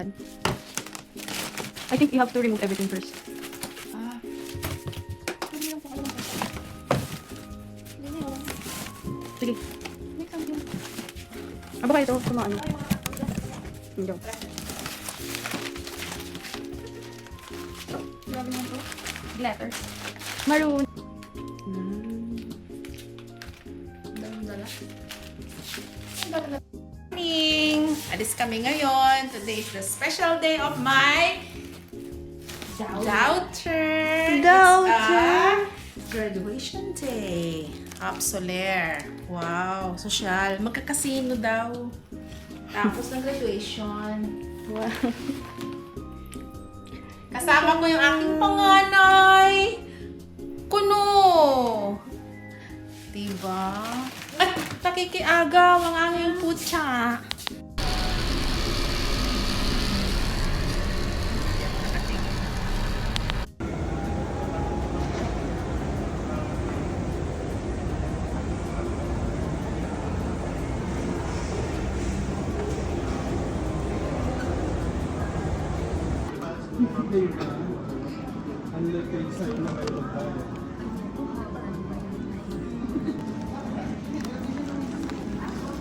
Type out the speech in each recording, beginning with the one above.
yan. I think you have to remove everything first. Sige. Aba kayo ito, kung ano. Hindi. Grabe naman to. Glitter. Maroon. Dala. Morning! Alis kami ngayon. Today is the special day of my daughter. Graduation day. Absoler. Wow, social. Magkakasino daw. Tapos ng graduation. Wow. Kasama ko yung aking panganay. Kuno. Diba? Ay, nakikiagaw ang aming putya.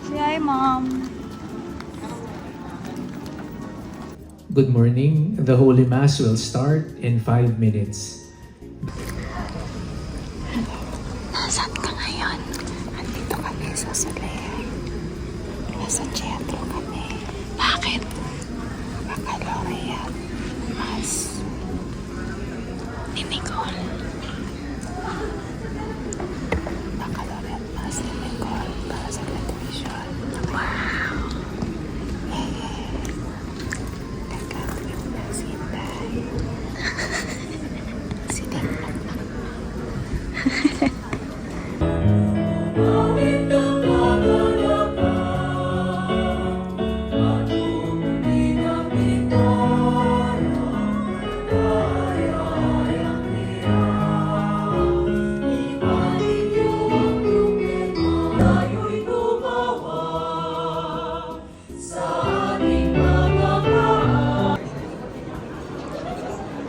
Say hi, Mom. Good morning. The Holy Mass will start in 5 minutes. Nasaan ka ngayon? Andito kami sa Soler. Nasa teatro kami. Bakit? Baccalaureate Mass ni Nicole. Baccalaureate Mass ni Nicole para sa graduation. Wow! Yeah. Teka, si Day. Si Nicole.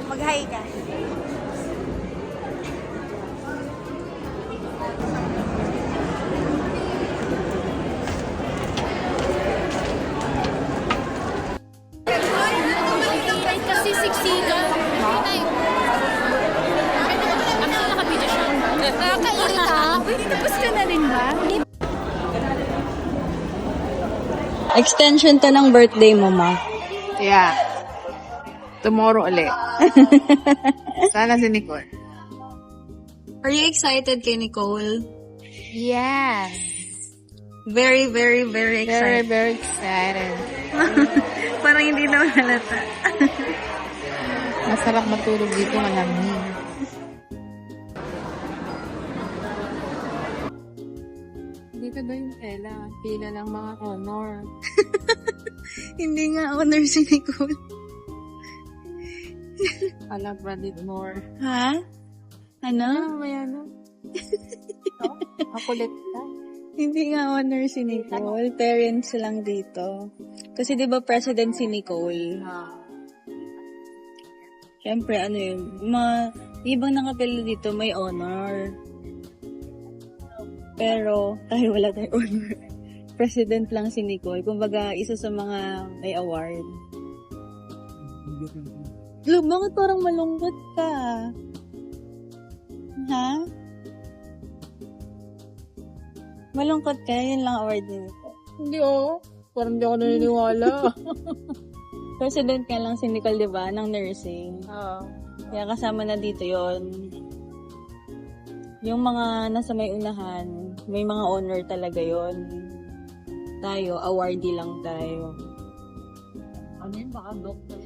Mag-hi ka. Kasi siksikan. Ano nakabidyo siya? Nakakairita. Uy, tapos ka na rin ba? Extension to ng birthday mo, Ma. Yeah. Tomorrow ulit. Sana si Nicole. Are you excited kay Nicole? Yes. Very, very, very excited. Very excited. Parang hindi naman halata. Masarap matulog dito, malamig. Dito ba yung tela? Pila ng mga honor. Hindi nga honor si Nicole. Alam, Brandit more. Ha? Ano? May ano? Makulit ka. Hindi nga honor si Nicole. Parents lang dito. Kasi di ba president si Nicole? Siyempre, ano yun, ibang nakapila dito may honor. Pero, tayo wala tayong honor. President lang si Nicole. Kumbaga, isa sa mga may award. Lo, bakit parang malungkot ka? Ha? Malungkot ka? Yan lang award ni Nicole. Hindi parang hindi ako naniniwala. President ka lang si Nicole, di ba? Ng nursing. Kaya kasama na dito yon. Yung mga nasa may unahan, may mga honor talaga yon. Tayo, awardee lang tayo. Ano yun? Baka doctor.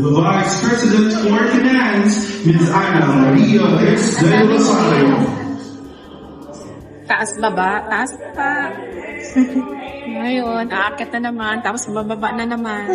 The Vice President for Finance, Ms. Ana Maria S. Del Rosario. Taas baba, taas pa. Ngayon, aakyat na naman, tapos bababa na naman.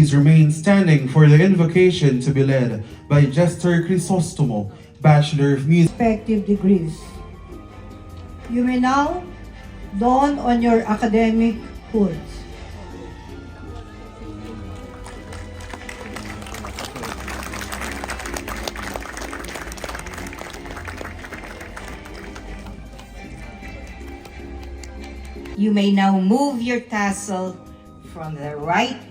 please remain standing for the invocation to be led by Jester Crisostomo, Bachelor of Music. Respective degrees. You may now don on your academic hoods. You may now move your tassel from the right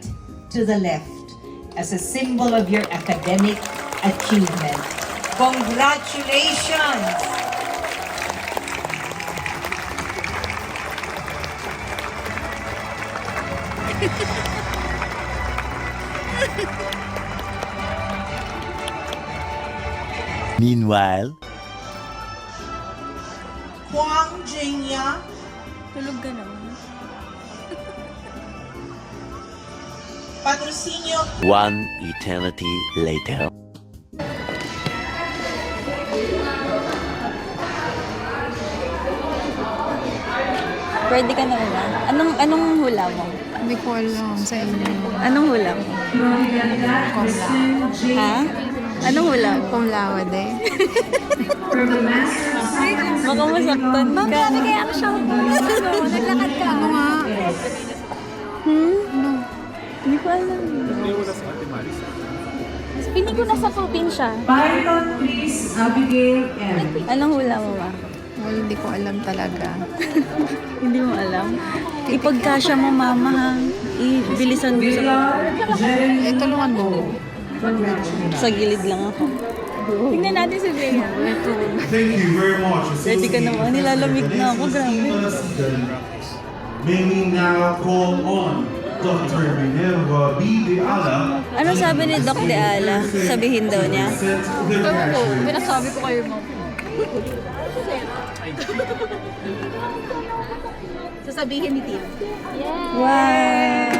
to the left as a symbol of your academic achievement. Congratulations! Meanwhile, Huang Jingya, Tulog ka naman. patrocinio one eternity later. Pwede ka na ba? Anong hula mo? Hindi ko alam sa inyo. Anong hula mo? Ha? Anong hula mo? Cum laude. Baka masaktan ka. Grabe kaya ako siya. Naglakad ka. Ano nga? Hindi ko alam. Pinig ko nasa probinsya. Python, please, Abigail M. Anong hula mo ba? Well, hindi ko alam talaga. Hindi mo alam? Ipagkasya mo, mama, ha? Ibilisan mo sa... Tulungan mo. Sa gilid lang ako. Tingnan natin si Bea. Thank you very much. Ready ka naman. Nilalamig na ako. Grabe. May we now call on Dr. Minerva B. De Ala. Ano sabi ni Doc De Ala? Sabihin daw niya. Ewan ko. Pinasabi ko kayo mo. Sasabihin ni Tito. Wow!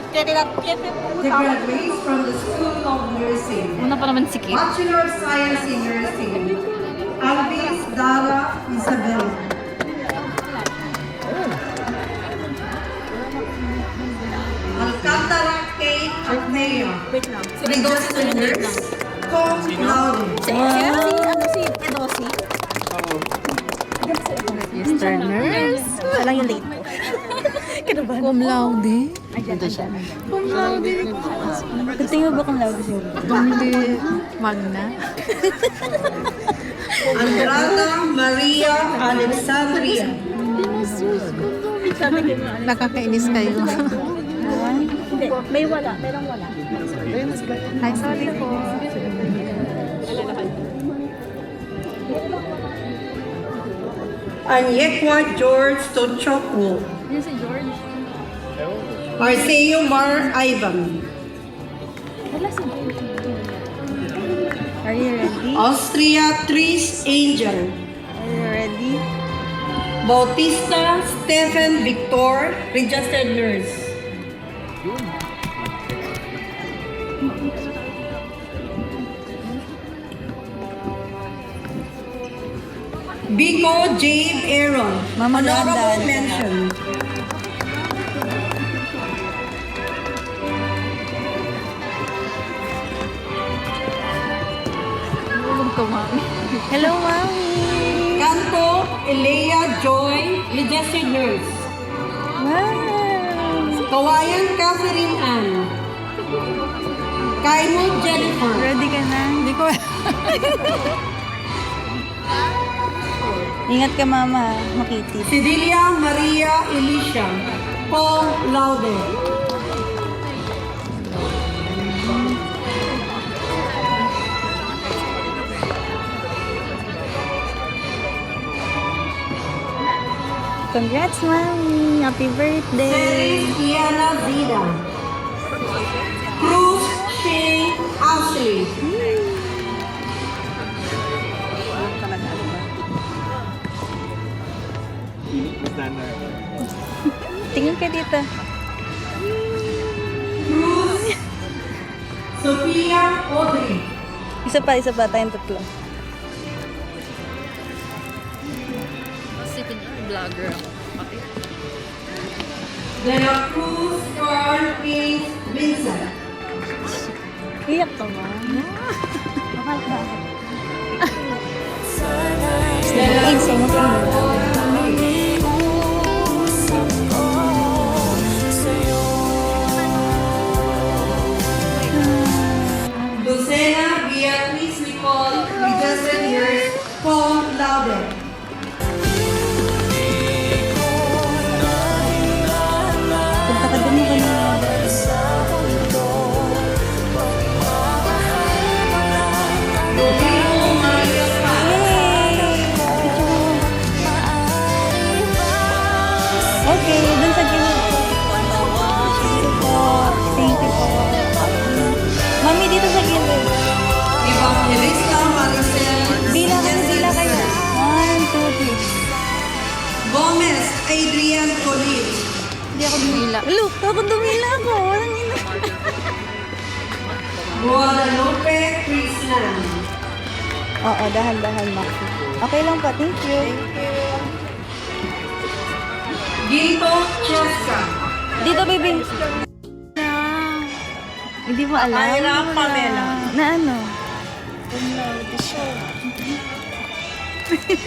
The graduates from the School of Nursing. Una pa naman si Kate. Bachelor of Science in Nursing. Alvis Dara Isabel. Alcantara Kate Agnea. Registered nurse. Cum laude. Si Edosi. Registered nurse. Siya lang yung late ko. Cum laude. Cum laude. Tingin mo ba kung labo siya? Hindi. Magna. Andrada Maria Alexandria. Nakakainis kayo. Hindi. May wala. Merong wala. Hi, sorry po. Anyekwa George Tochokwo. Yun si George. Arceo Mar Ivan. Wala si George. Are you ready? Austria Tris Angel. Are you ready? Bautista Stephen Victor, registered nurse. Biko Jade Aaron, Mama, honorable dahan-dahan. mention. Hello, Mami! Canto Elea Joy, registered nurse. Wow! Kawayan Catherine Ann. Kaimo Jennifer. Ready ka na? Hindi ko Ingat ka, Mama. Makitid. Cecilia Maria Elisha. Cum laude. Congrats, Mami! Happy birthday! Iana Vida. Cruz Shane Ashley. Tingin ka dito. Cruz Sophia Audrey. Isa pa. Tayong tatlo. Si vlogger ako. De la Cruz Carl P. Vincent. Iyak ka ba? Bakit ba? Insane mo Lucena Beatriz Nicole Regensen Years Paul Loudon. Pagkakadun mo ka na. Rodrigo Mario Paz. Okay, dun sa gilid. Thank you po. Mami, dito sa gilid. Evangelista Maricel Bila kayo. 1, 2, 3. Gomez Adrian Colin. Hindi ako dumila. Look, ako dumila ako. Walang ina. Guadalupe Crislan. Oo, dahan-dahan, Maki. Okay lang pa, thank you. Gito Cheska. Dito, baby. Hindi mo alam. Ira Pamela. Na ano?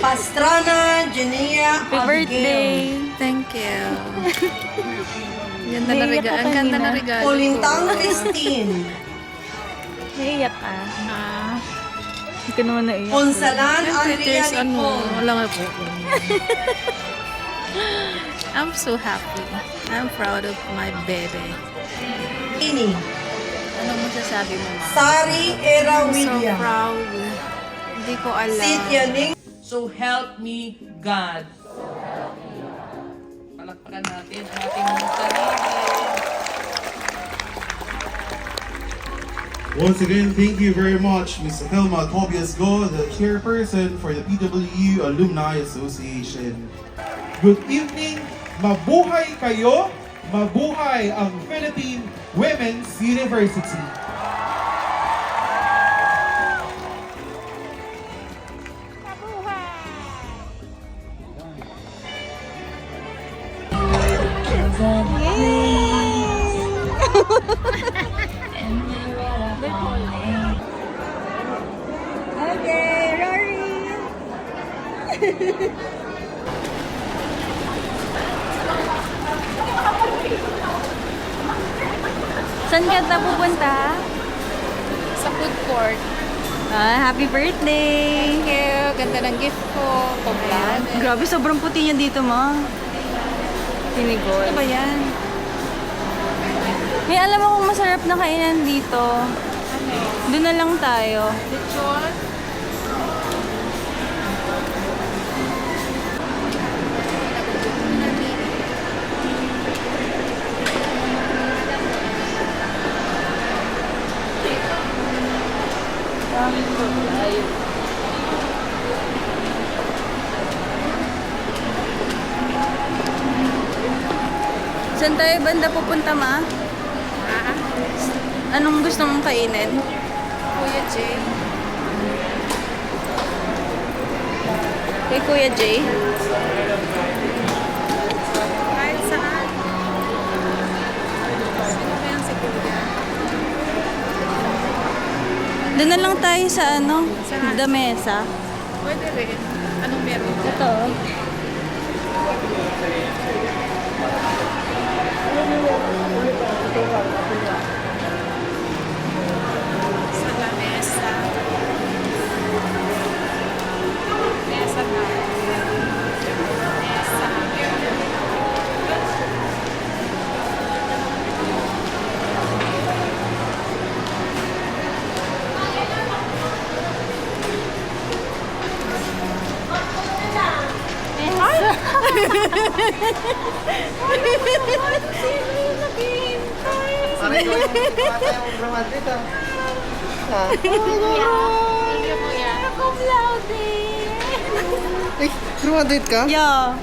Pastrana Genia Happy birthday. Thank you. Ganda na Naiiyak regalo. ka Ang ganda kanina. na regalo. Polintang Christine. Naiiyak ka. Hindi ka naman naiiyak. Ponsalan Andrea There's ano, Nicole. wala nga po. I'm so happy. I'm proud of my baby. Ini. Anong masasabi mo, Ma? Sari Era I'm so William. proud. Hindi ko alam. Cynthia Ning. So help me God. Palakpakan natin ang ating mga sarili. Once again, thank you very much, Ms. Helma Tobias Go, the chairperson for the PWU Alumni Association. Good evening, mabuhay kayo, mabuhay ang Philippine Women's University. Okay, Rory. Saan ka na pupunta? Sa food court. Happy birthday! Thank you. Ganda ng gift ko. Poblado. Grabe, sobrang puti niya dito, ma. Tinigol. Ano ba yan? May alam akong masarap na kainan dito. Doon na lang tayo. Lechon? Saan tayo banda pupunta, ma? Anong gusto mong kainin? Kuya Jay. Kay Kuya Jay? Kahit saan. Sino ba yan si Kuya? Doon na lang tayo sa ano? The Mesa. Pwede rin. Anong meron? Ito. Sa lamesa. Mesa na. Mesa. Parang yung bata yung romantic ah. Cum laude! Eh, romantic ka? Yeah.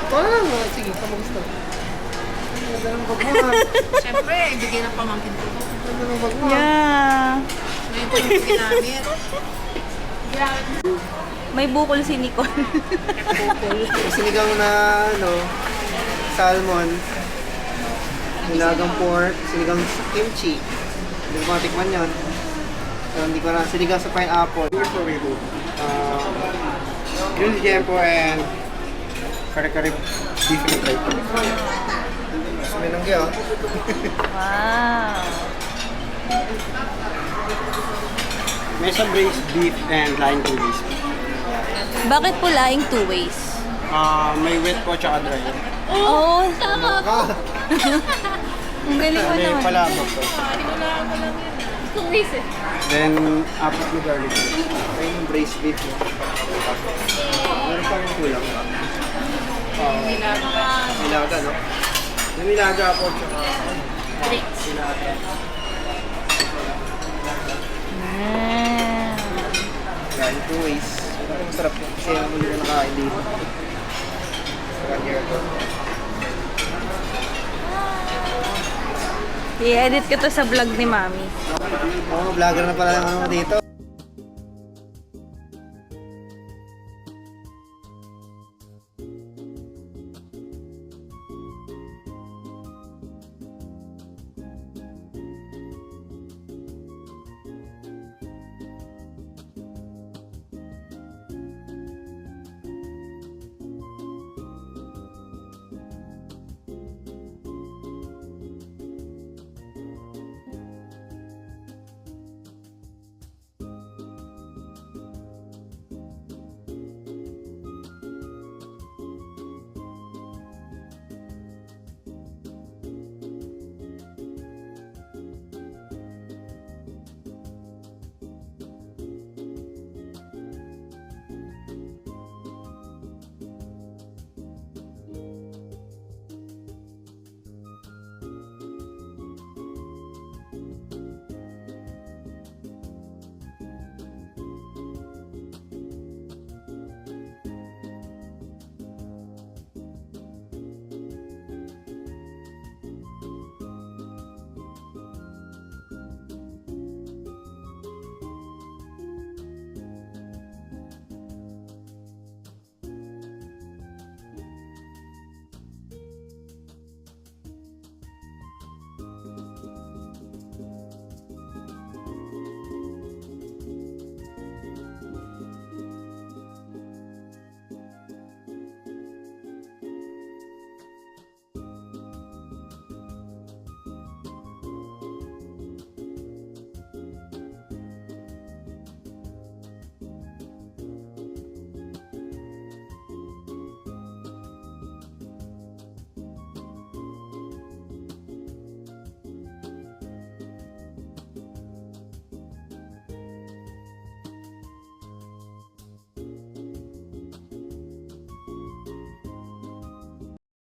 Parang, sige, kamusta? Ganda ng bag mo ah. Siyempre, ibigay ng pamangkin ko. Ganda ng bag mo ah. Yeah. Ngayon ko yung ginamit. May bukol si Nicole. Sinigang na, ano, salmon, nilagang pork, sinigang kimchi. Hindi ko matikman yun. So, hindi ko na, sinigang sa pineapple. Grilled jempo and kare-kare beef and fried. Suminonggi, oh. Wow. May sa braised beef and lime two ways. Bakit po laing two ways? May wet po tsaka dry. Oo, tama po. Ang galing mo May naman. palabok po. Then, apat na garlic. Ay, yung braised beef. Meron pa rin kulang. Nilaga, no? Yung nilaga po tsaka nilaga. Yan, two ways. Masarap po kasi yung huli na nakain dito. Sarap here to. I-edit ko to sa vlog ni Mami. Vlogger na pala yung ano dito.